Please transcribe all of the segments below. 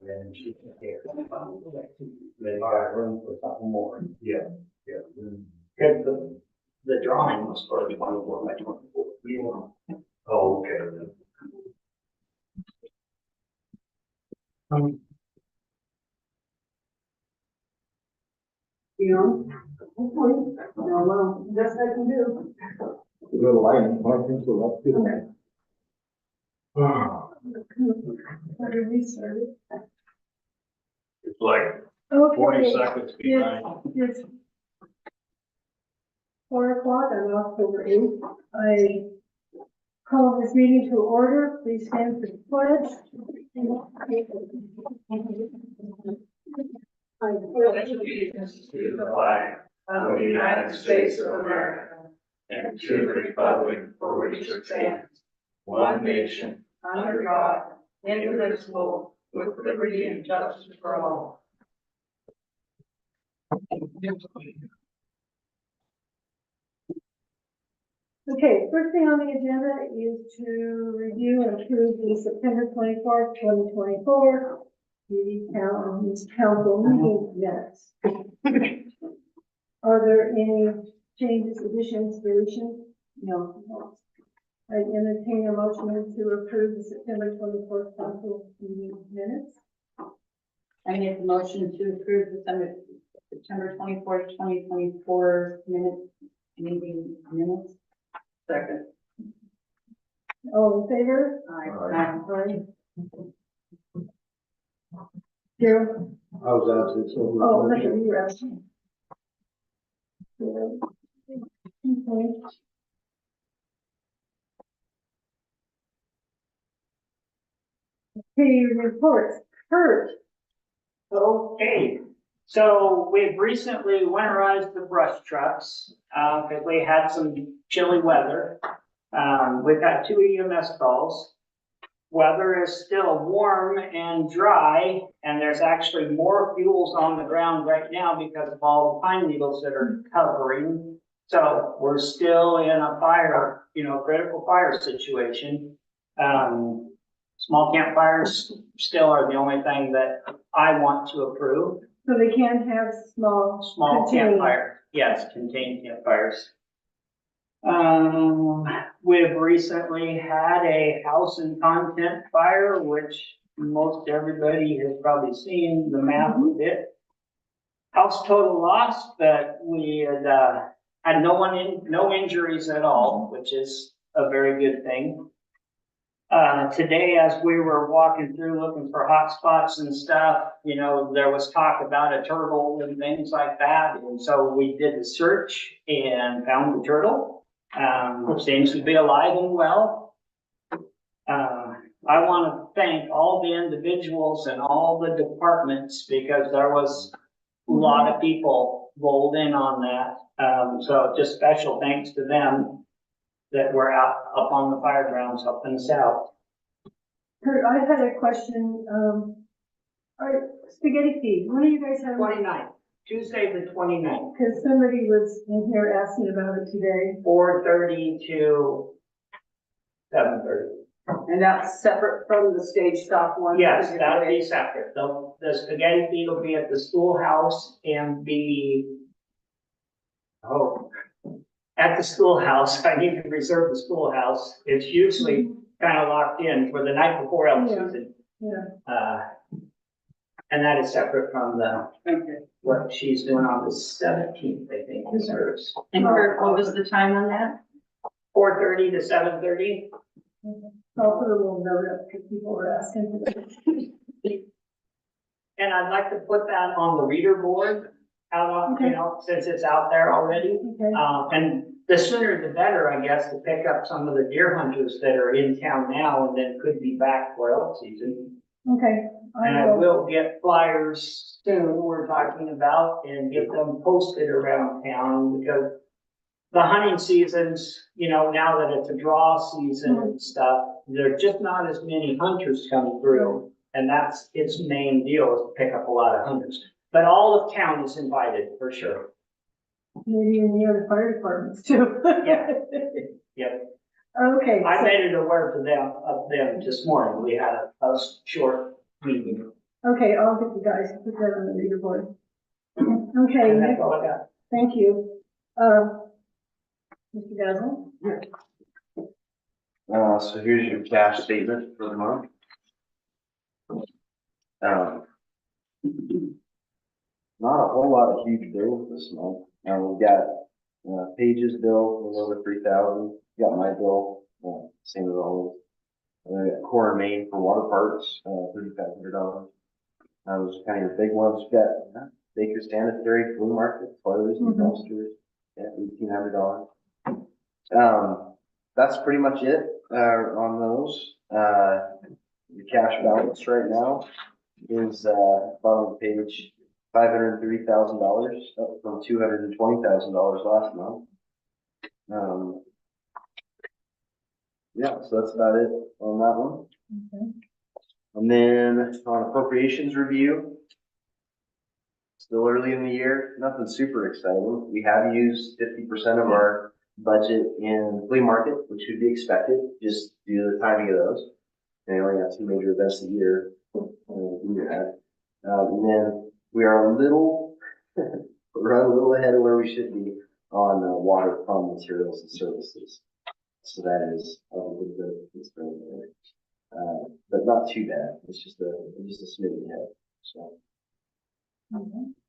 And she can take it. They got room for something more. Yeah, yeah. Cause the drawing was for 24 by 24. Yeah. Oh, okay. You know, hopefully, well, best I can do. A little lighting, parking, so that's good. Better restart it. It's like Okay. 40 seconds behind. It's 4 o'clock on October 8th. I call this meeting to order. Please stand for the pledge. I pledge allegiance To the flag of the United States of America and to the republic for which it stands, one nation, under God, indivisible, with liberty and justice for all. Okay, first thing on the agenda is to review and approve the September 24th, 2024 council meeting minutes. Are there any changes, additions, deletions? No. I entertain a motion to approve the September 24th council meeting minutes. I make the motion to approve the September 24th, 2024 meeting minutes. Second. All in favor? Aye. Carol? How's that? Oh, look at you, Russ. Okay. Okay, reports. Kurt? Okay, so we've recently winterized the brush trucks, because we had some chilly weather. We've got 2 EMS calls. Weather is still warm and dry, and there's actually more fuels on the ground right now because of all the pine needles that are covering. So we're still in a fire, critical fire situation. Small campfires still are the only thing that I want to approve. So they can have small contained. Campfires, yes, contained campfires. We've recently had a house and content fire, which most everybody has probably seen the map of it. House total loss, but we had no injuries at all, which is a very good thing. Today, as we were walking through looking for hot spots and stuff, there was talk about a turtle and things like that. And so we did the search and found the turtle. Seems to be alive and well. I want to thank all the individuals and all the departments because there was a lot of people rolled in on that. So just special thanks to them that were out up on the fire grounds helping us out. Kurt, I had a question. Spaghetti feed, when are you guys having? 29th, Tuesday the 29th, Because somebody was in here asking about it today. 4:30 to 7:30. And that's separate from the stage stop one? Yes, that'll be separate. The spaghetti feed will be at the schoolhouse and at the schoolhouse. I need to reserve the schoolhouse. It's usually kind of locked in for the night before elk season. Yeah. And that is separate from what she's doing on the 17th, I think, is hers. And Kurt, what was the time on that? 4:30 to 7:30. I'll put a little note up because people were asking. And I'd like to put that on the reader board out on, since it's out there already. Okay. And the sooner the better, I guess, to pick up some of the deer hunters that are in town now and then could be back for elk season. Okay. And I will get flyers soon, we're talking about, and get them posted around town because the hunting seasons, now that it's a draw season and stuff, there are just not as many hunters coming through. And that's its main deal, is to pick up a lot of hunters. But all of town is invited for sure. Maybe in the other fire departments too. Yeah. Yep. Okay. I made it aware of them this morning. We had a short meeting. Okay, I'll get the guys to put that on the leaderboard. Okay, And that's next, all I got. thank you. Mr. Dazzle? So here's your cash statement for the month. Not a whole lot of huge bills this month. We've got, Page's bill, a little over 3,000. Got my bill, same as always. We got Core Main for water parts, $3,500. Those kind of big ones. We got Baker Sanitary Flea Market, clothes and dumpsters at $1,800. That's pretty much it, on those. The cash balance right now is, bottom of the page, $503,000, up from $220,000 last month. Yeah, so that's about it on that one. Okay. And then on appropriations review, still early in the year, nothing super exciting. We have used 50% of our budget in flea market, which would be expected, just due to the timing of those. And we only got 2 major events a year. And then we are we're a little ahead of where we should be on water fund materials and services. So that is a little bit of there. But not too bad. It's just a smidgen ahead. So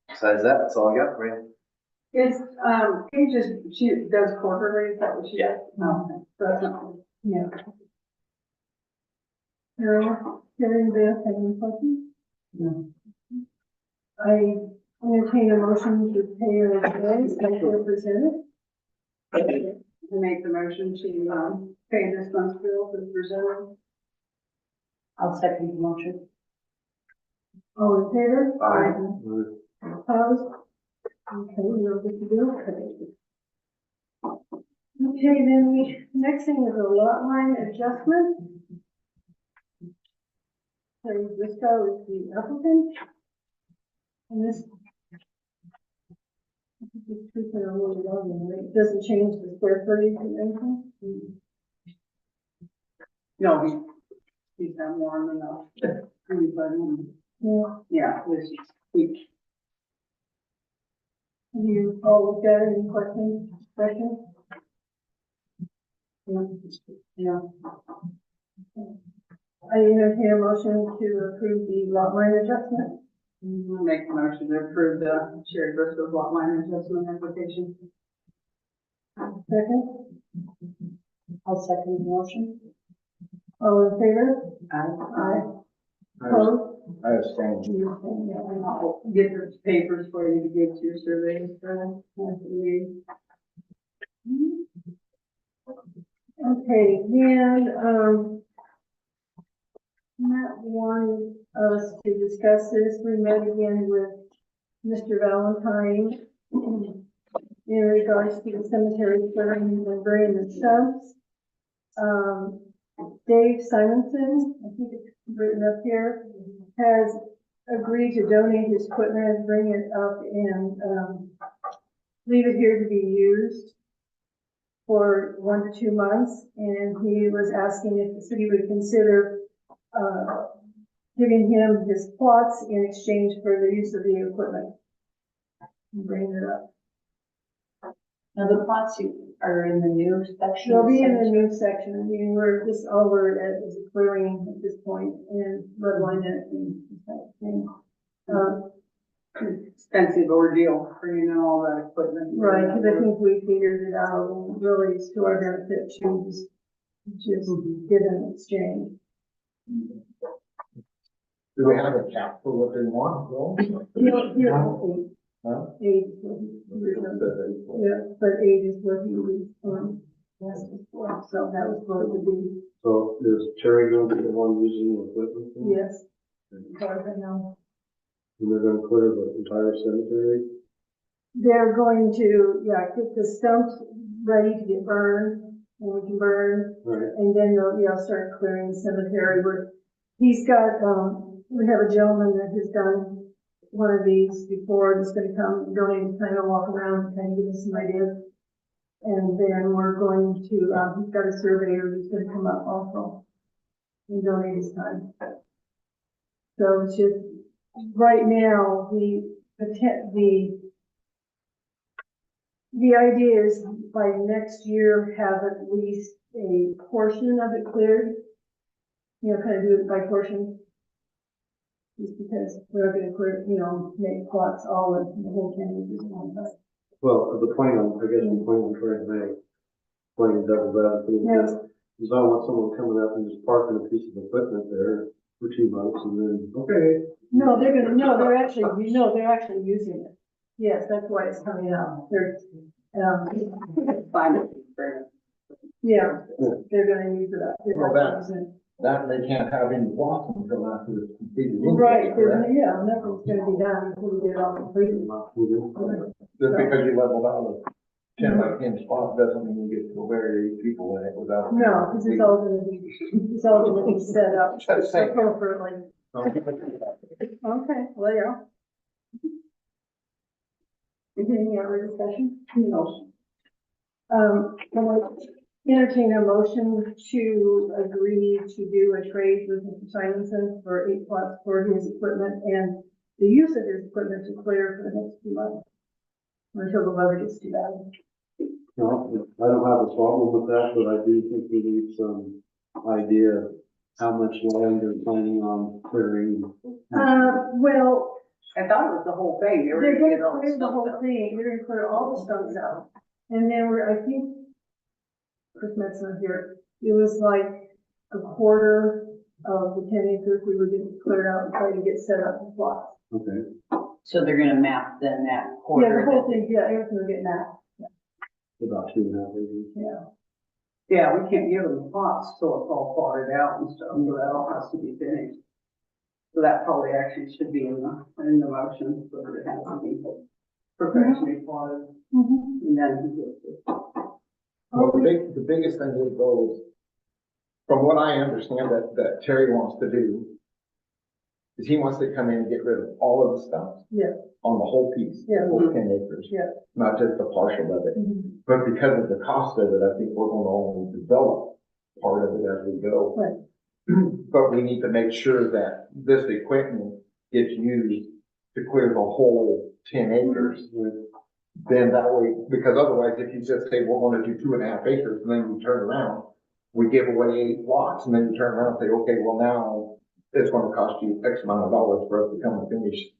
besides that, that's all I got for you. Is, she does quarterly, is that what she does? Okay. So that's not, Yeah. Carrie, Beth, have any questions? no. I entertain a motion to pay our bills as they're presented. To make the motion to, pay this month's bill for the presented. I'll second the motion. All in favor? Aye. Opposed? Okay, we're good to go. Okay, then next thing is a lot line adjustment. So this guy is the applicant. And this. It doesn't change the square footage or anything. No, he's done more than enough. Everybody, Yeah. yeah, this is weak. Have you all looked at it? Any questions? Yeah. I entertain a motion to approve the lot line adjustment. I'll make a motion to approve the shared Bristol lot line adjustment application. Second, I'll second the motion. all in favor? Aye. Opposed? I abstain. And I'll get the papers for you to give to your surveyors for the meeting. Okay, then, Matt wanted us to discuss this. We met again with Mr. Valentine in regards to the cemetery clearing and burying the stumps. Dave Simonson, I think it's written up here, has agreed to donate his equipment, bring it up and, leave it here to be used for 1 to 2 months. And he was asking if the city would consider, giving him his plots in exchange for the use of the equipment. Bring it up. Now the plots are in the new section. They'll be in the new section. I mean, we're just over it as a clearing at this point and redline it and that thing. Expensive ordeal for, all that equipment. Right, because I think we figured it out and really it's to our benefit to just get an exchange. Do we have a cap for what they want, though? Huh? Age, yeah, but age is what he was, so that was what it would be, So is Terry gonna be the one using the equipment? yes. As far as I know. And they're gonna clear the entire cemetery? They're going to, get the stumps ready to get burned, and we can burn, Right. and then they'll, start clearing the cemetery. He's got, we have a gentleman that has done one of these before, he's gonna come, donate, kind of walk around, kind of give us some ideas. And then we're going to, he's got a surveyor who's gonna come up also and donate his time. So it's just right now, the idea is by next year, have at least a portion of it cleared. You know, kind of do it by portion. Just because we're gonna clear, you know, make plots all of the whole county just one time. Well, the plan, I guess the plan we're trying to make, playing devil's advocate, Yes. is I don't want someone coming up and just parking a piece of equipment there for 2 months and then, okay. No, they're actually using it. Yes, that's why it's coming out. They're, Find it. for- yeah, they're gonna use it up. They're Well, that- actually using That they can't have any blocks until after it's completed. it. Right, yeah, nothing's gonna be done until we get it all completed. Just because you leveled out a 10 by 10 spot doesn't mean you get to bury 8 people in it without. No, because it's all gonna be set up Just saying. appropriately. Okay, well, yeah. Any other discussion? No. Can I entertain a motion to agree to do a trade with Mr. Simonson for 8 plots for his equipment and the use of his equipment to clear for the next 2 months? Until the weather gets too bad. No, I don't have a problem with that, but I do think we need some idea how much land they're planning on clearing. Well, I thought it was the whole thing. They were they're get gonna all clear the stuff whole out. thing, they're gonna clear all the stumps out. And then I think, Chris Metz's not here, it was like a quarter of the 10 acres we were getting cleared out and try to get set up in plots. Okay, So they're gonna map then that Yeah, quarter. the whole thing, yeah, everything will get mapped, about 2.5 acres. yeah. Yeah, we can't give them plots till it's all plotted out and stuff, so that all has to be finished. So that probably actually should be in the motion, so that it has to be professionally plotted, Mhm. and then. Well, the biggest thing is though is, from what I understand that Terry wants to do, is he wants to come in and get rid of all of the stumps. Yeah. On the whole piece, the Yeah. whole 10 acres. Yeah. Not just a partial of it. Mhm. But because of the cost of it, I think we're gonna only develop part of it as we go. Right. But we need to make sure that this equipment gets used to clear the whole 10 acres. Then that way, because otherwise, if you just say, we're gonna do 2.5 acres, and then you turn around, we give away 8 lots, and then you turn around and say, okay, well now, it's gonna cost you X amount of dollars for us to come and finish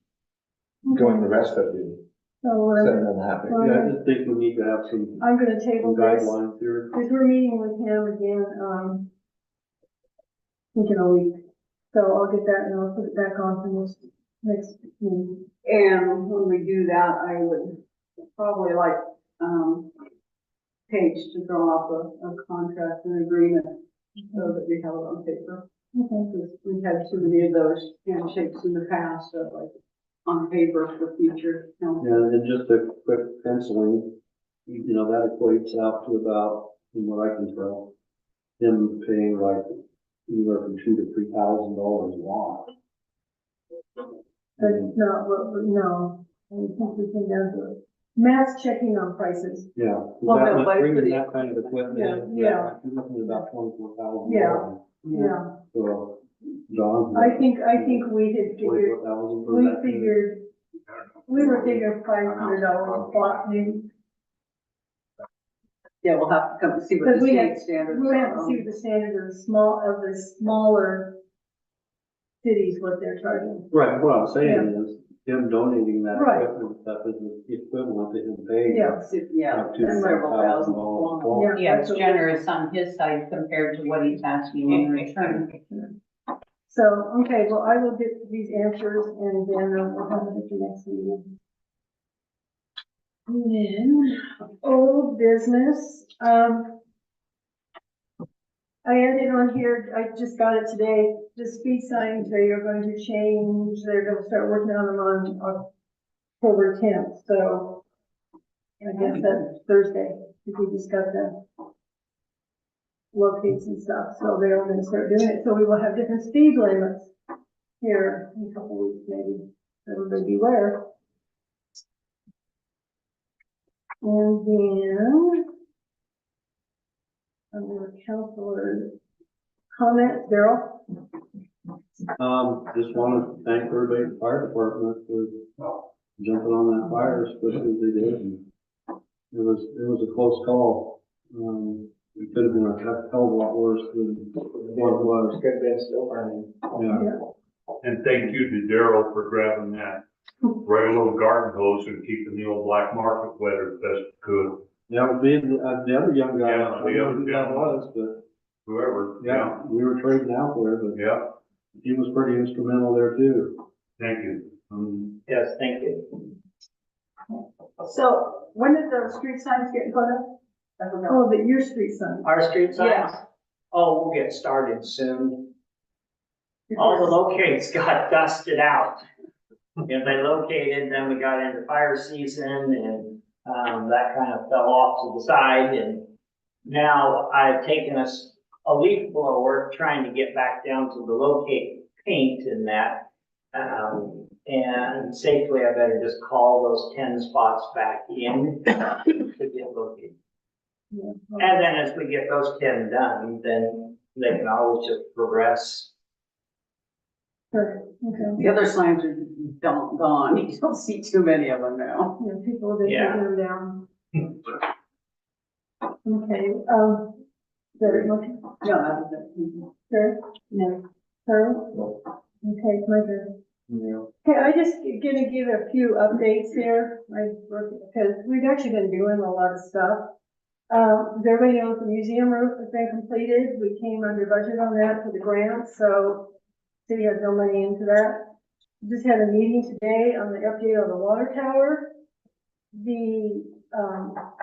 doing the rest of the So, 7.5 acres. Yeah, I just think we need to have some I'm gonna table this, guidelines here. because we're meeting with him again, I think in a week. So I'll get that and I'll put it back on for next meeting. And when we do that, I would probably like, Paige to draw up a contract and agreement so that we have it on paper. Okay. Because we've had too many of those handshakes in the past, so like on paper for future. And then just a quick penciling, you know, that equates out to about, from what I can tell, him paying like anywhere from $2,000 to $3,000 a lot. That's not what, no, I think we can down to it. Matt's checking on prices. Yeah. Well, no, but Bringing for the- that kind of equipment in, Yeah. you're looking at about $24,000. Yeah. Yeah, So, John? I think we had figured, 24,000 for we that. figured, we were thinking $500 a plot maybe. Yeah, we'll have to come and see what Because the we have- state standards We have to are. see the standard of the smaller cities, what they're charging. Right, what I'm saying is, him donating that Right. equipment, that is equivalent to him paying. Yeah. Yeah, Up to several thousand. $3,000. Yeah, it's generous on his side compared to what he's asking in return. So, okay, well, I will get these answers and then we'll have it at the next meeting. And then, old business, I added on here, I just got it today, the speed signs, they are going to change, they're gonna start working on them on October 10th, so I guess that's Thursday, if we just got the locates and stuff, so they're gonna start doing it, so we will have different speed limits here in a couple weeks, maybe, everybody beware. And then under counselor comments, Daryl? Just want to thank everybody at the fire department for jumping on that fire as quickly as they did. And it was a close call. It could have been a hell of a lot worse than what it was. Could have been still burning. Yeah. And thank you to Daryl for grabbing that regular garden hose and keeping the old black market wet as best it could. Yeah, it was being the other young guy. Yeah, I don't know who the that other was, but Whoever, yeah, we were trading out there, but yeah, he was pretty instrumental there too. thank you. Yes, thank you. So when did the street signs get put up? I forgot. Oh, but your street sign. Our street signs? Yeah. Oh, we'll get started soon. All the locates got dusted out. If they located, then we got into fire season and, that kind of fell off to the side. And now I've taken a leaf blower trying to get back down to the locate paint and that. And safely, I better just call those 10 spots back in to get located. Yeah. And then as we get those 10 done, then they can always just progress. Perfect, okay. The other signs are gone. You don't see too many of them now. Yeah, people that Yeah. take them down. Okay, very much, No, that was it. sir? No. Sir? Okay, my turn. Yeah. Okay, I just gonna give a few updates here, because we've actually been doing a lot of stuff. As everybody knows, the museum roof has been completed. We came under budget on that for the grant, so city has no money into that. Just had a meeting today on the update on the water tower. The,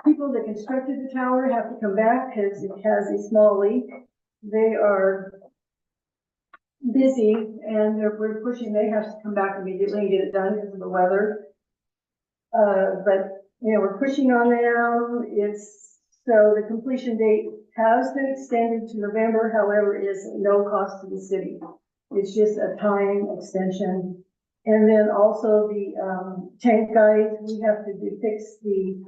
people that constructed the tower have to come back because it has a small leak. They are busy and we're pushing, they have to come back immediately and get it done because of the weather. But, we're pushing on them. So the completion date has been extended to November, however, it is no cost to the city. It's just a time extension. And then also the, tank guys, we have to fix the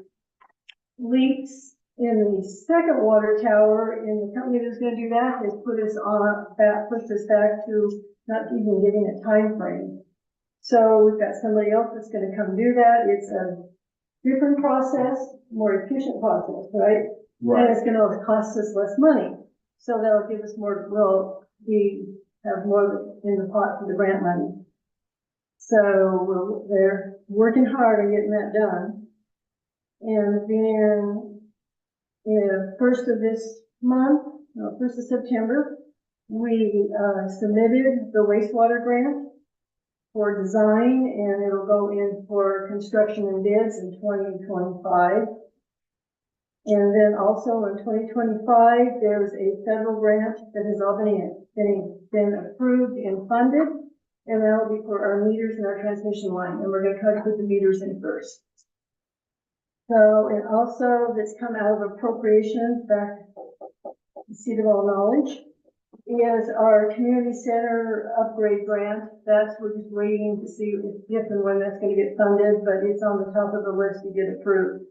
leaks in the second water tower, and the company that's gonna do that has pushed us back to not even getting a time frame. So we've got somebody else that's gonna come do that. It's a different process, more efficient process, right? And it's gonna cost us less money. So that'll give us more, have more in the pot for the grant money. So they're working hard on getting that done. And then, first of this month, no, 1st of September, we submitted the wastewater grant for design, and it'll go in for construction and bids in 2025. And then also in 2025, there's a federal grant that has already been approved and funded, and that'll be for our meters and our transmission line, and we're gonna try to put the meters in first. So, and also that's come out of appropriations back to the seat of all knowledge is our community center upgrade grant. We're just waiting to see if and when that's gonna get funded, but it's on the top of the list to get approved.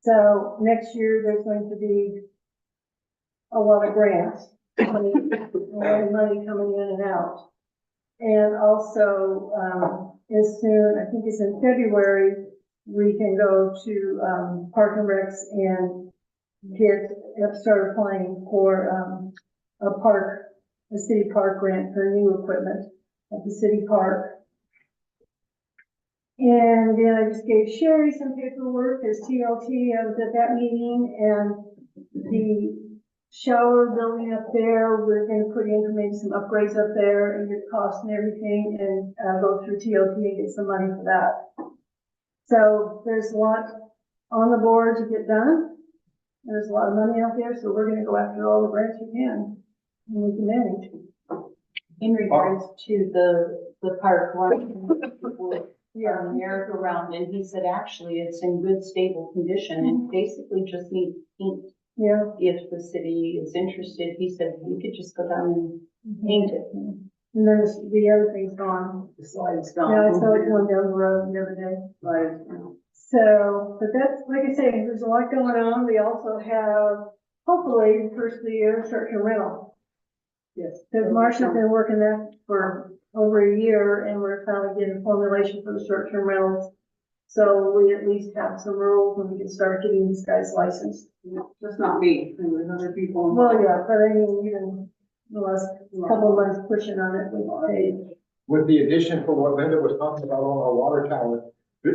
So next year, there's going to be a lot of grants, a lot of money coming in and out. And also, as soon, I think it's in February, we can go to, Park and Recs and start applying for, a city park grant for new equipment at the city park. And then I just gave Sherry some paperwork as TLT. I was at that meeting, and the shower building up there, we're gonna put in maybe some upgrades up there and get costs and everything, and go through TLT and get some money for that. So there's a lot on the board to get done. There's a lot of money out there, so we're gonna go after all the grants we can, and we can manage. In regards to the park one, Yeah. merry-go-round, and he said actually it's in good stable condition and basically just needs paint. Yeah. If the city is interested, he said we could just go down and paint it. And then the other thing's gone. The slide's gone. Yeah, I saw it going down the road the other day. Right. So, but that's, like I say, there's a lot going on. We also have, hopefully, the first of the year, short-term rental. Yes. Because Marcia's been working that for over a year and we're finally getting formulation for the short-term rentals. So we at least have some rules and we can start getting these guys licensed. Just not me, and there's other people. Well, yeah, but I mean, even the last couple of months pushing on it, we paid. With the addition for what Linda was talking about on our water tower,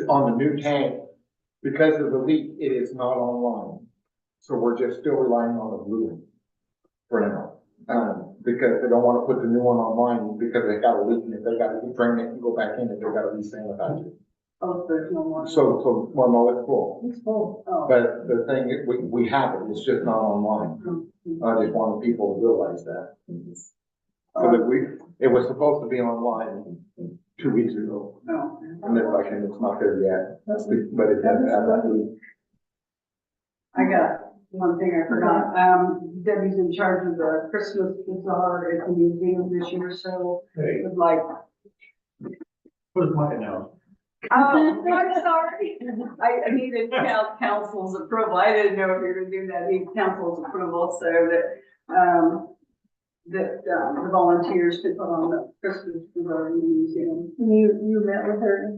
on the new tank, because of the leak, it is not online. So we're just still relying on the blue one for now. Because they don't want to put the new one online because they got a leak and if they got to drain it and go back in, if they got to re-sanitize it. Oh, there's no more. Well, no, it's full. It's full. Oh. But the thing is, we have it, it's just not online. I just wanted people to realize that. So that it was supposed to be online 2 weeks ago. Oh. And it's not there yet, That's- but it does have that leak. I got one thing I forgot. Debbie's in charge of the Christmas bazaar at the museum this year, so Hey, it was like, who's my now? oh, I'm sorry. I needed council's approval. I didn't know if you were gonna do that. I need council's approval so that the volunteers could put on the Christmas bazaar in the museum. You met with her?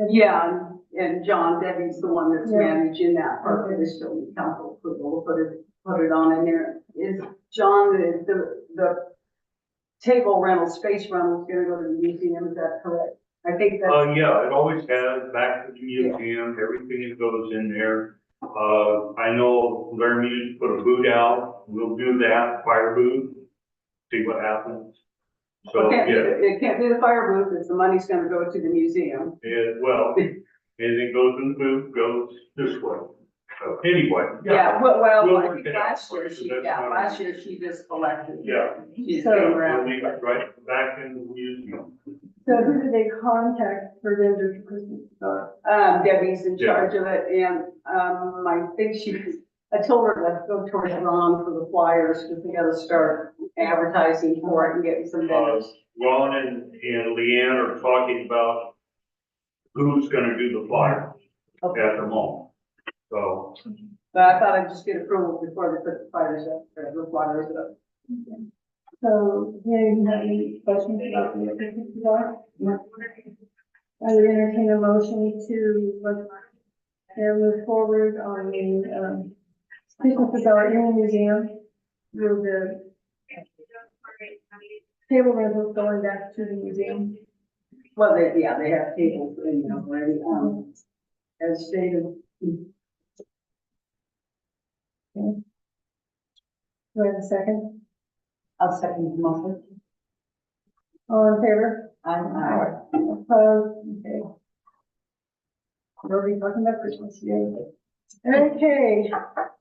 Yeah, and John, Debbie's the one that's Yeah. managing that part, but it's still need council approval to put it on in there. Is John, the table rental, space rental is gonna go to the museum, is that correct? I think that's. Yeah, it always has, back to the museum, everything that goes in there. I know Laramie put a boot out, we'll do that, fire boot, see what happens. So, It can't be the fire booth, it's the money's gonna go to the museum. anything goes in the boot goes this way. So anyway. Yeah, We'll I work think it out last year, for you, that's not- last year she just collected. Yeah. She's So- going We'll around. leave it right back in the museum. So who do they contact for vendors for Christmas bazaar? Debbie's in Yeah. charge of it, and, I think I told her to go towards Ron for the flyers, because we gotta start advertising for it and getting some vendors. Ron and Leanne are talking about who's gonna do the flyer at the moment. So, But I thought I'd just get approval before they put the flyers up, or the flyers up. So, do you have any questions about the Christmas bazaar? I would entertain a motion to, move forward on the, Christmas bazaar in the museum with the table rentals going back to the museum. Well, they have tables in there already, as stated. Do I have a second? I'll second the motion. All in favor? Aye. Opposed? Okay. We're already talking about Christmas, yay. Okay,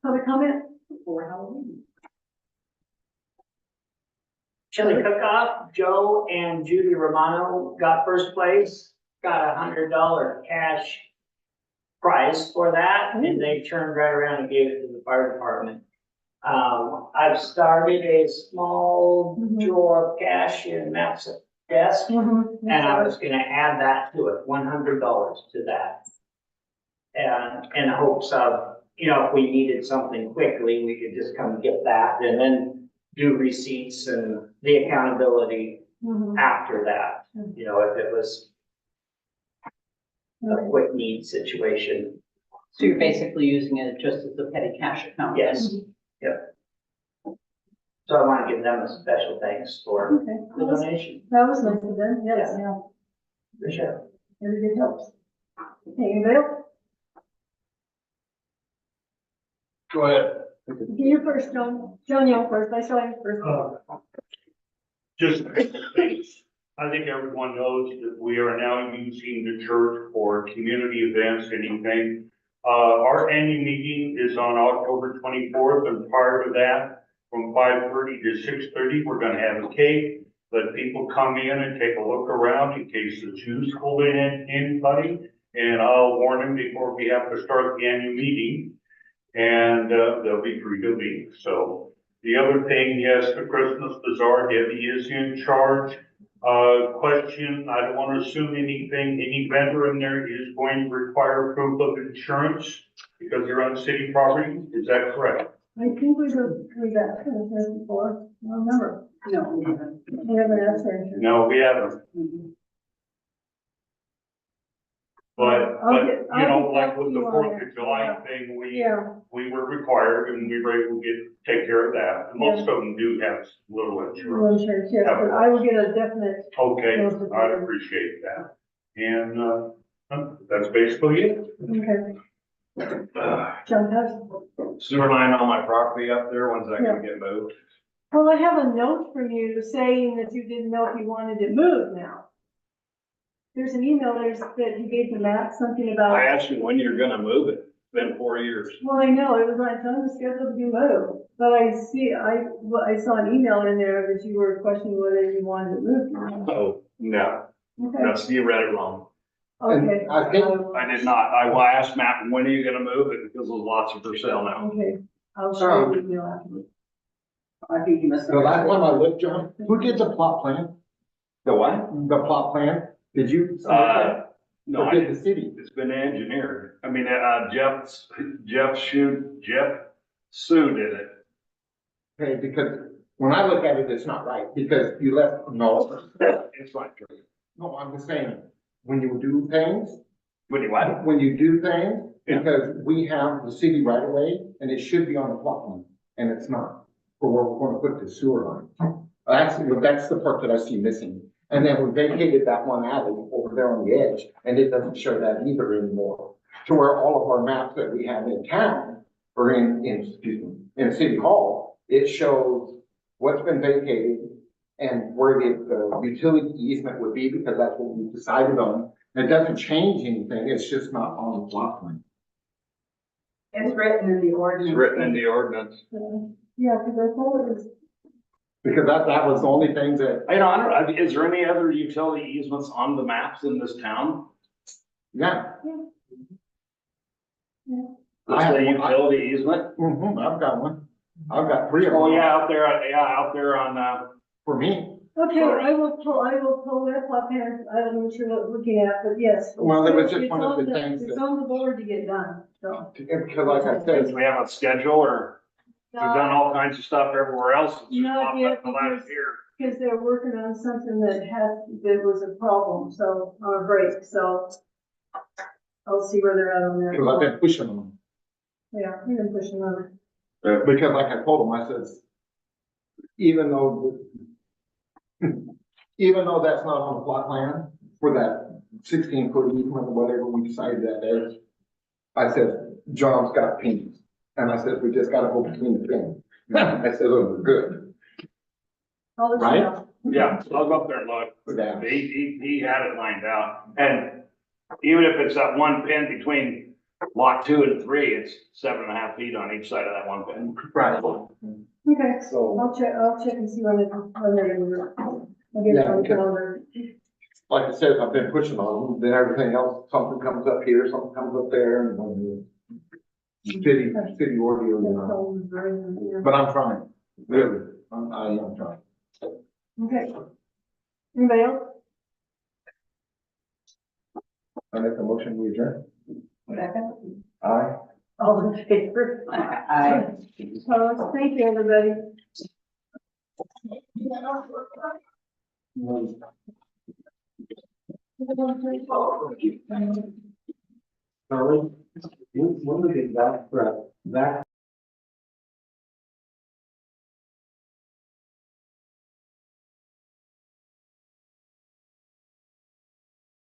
public comment? Before Halloween. Chili cook-off, Joe and Judy Romano got first place, got $100 cash prize for that, and they turned right around and gave it to the fire department. I've started a small drawer of cash in Matt's desk, and I was gonna add that to it, $100 to that. And in hopes of, if we needed something quickly, we could just come get that and then do receipts and the accountability after that. If it was a quick need situation. So you're basically using it just as a petty cash account? Yes, yep. So I want to give them a special thanks for Okay, the donation. that was nice of them, yes, Yeah. For sure. everything helps. Okay, anybody else? go ahead. You first, John. John, you first, I saw you first. Just, I think everyone knows that we are now using the church for community events, anything. Our annual meeting is on October 24th, and prior to that, from 5:30 to 6:30, we're gonna have a cake. Let people come in and take a look around in case the Jews pull in anybody. And I'll warn them before we have to start the annual meeting. And, they'll be free to leave. So the other thing, yes, the Christmas bazaar, Debbie is in charge. Question, I don't want to assume anything, any vendor in there is going to require proof of insurance because you're on city property, is that correct? I think we go through that kind of thing before, I don't remember. No, we haven't. We haven't asked her. No, we haven't, Mhm. but, I'll get you know, back like to with the you on 4th that. of July thing, Yeah, we were required and we were able to take care of that. And most of them do have little no insurance. insurance, yes, but I will get a definite, Okay, Most of I'd them. appreciate that. And, that's basically it. okay. John has, Sewer line on my property up there, when's that Yeah. gonna get moved? well, I have a note from you saying that you didn't know if you wanted it moved now. There's an email that you gave to Matt, something about. I asked you when you're gonna move it, it's been 4 years. Well, I know, it was on the schedule to be moved, but I saw an email in there that you were questioning whether you wanted it moved. Oh, no, Okay, you read it wrong. okay. I think- I did not, I asked Matt, when are you gonna move it, because there's lots of for sale now. Okay, I'll show you the email afterwards. I think you missed. The last time I looked, John, who did the plot plan? The what? The plot plan? Did you? No, Or did the city? it's been engineered, I mean, Jeff Sue did it. Okay, because when I look at it, it's not right, because you left, no, It's not true. no, I'm just saying, when you do things, What do you want? when you do things, Yeah. because we have the city right away, and it should be on the plot plan, and it's not, for where we're gonna put the sewer line. That's the part that I see missing. And then we vacated that one alley over there on the edge, and it doesn't show that either anymore. To where all of our maps that we have in town, or in City Hall, it shows what's been vacated and where the utility easement would be, because that's what we decided on. It doesn't change anything, it's just not on the plot plan. It's written in the ordinance. It's written in the ordinance. Yeah, because I thought it was, Because that was the only thing that, I don't know, is there any other utility easements on the maps in this town? yeah. Let's say utility easement? I've got one. I've got 3 of them. Oh, yeah, out there on, For me. okay, I will pull that plot plan, I don't know what you're looking at, but yes. Well, it was just It's one of on the things It's that- on the board to get done, so. Because like I do said, we have a schedule, or we've done all kinds of stuff everywhere else? It's just Not popped yet, up the last because- year. Because they're working on something that was a problem, so, on a break, so. I'll see where they're at on because I've that. been pushing them. Yeah, we've been pushing on it. Because like I told them, I says, even though that's not on the plot plan for that 16-foot easement, or whatever we decided that is, I said, John's got pins. And I said, we just gotta go between the pins. I said, oh, we're good. I'll let you Right? know. Yeah, I'll go up there and look. Yeah. He had it lined out, and even if it's that one pin between lot 2 and 3, it's 7.5 feet on each side of that one pin. Right. Okay, So, I'll check and see when they're gonna do it. I'll get it Yeah, on the okay. calendar. like I said, I've been pushing on them, then everything else, something comes up here, something comes up there, and when the city ordeal, you know. But I'm trying, really, I am trying. Okay. Anybody else? I make a motion, we adjourn. Second. Aye. All in favor? Thank you, everybody. Charlie, when we get back,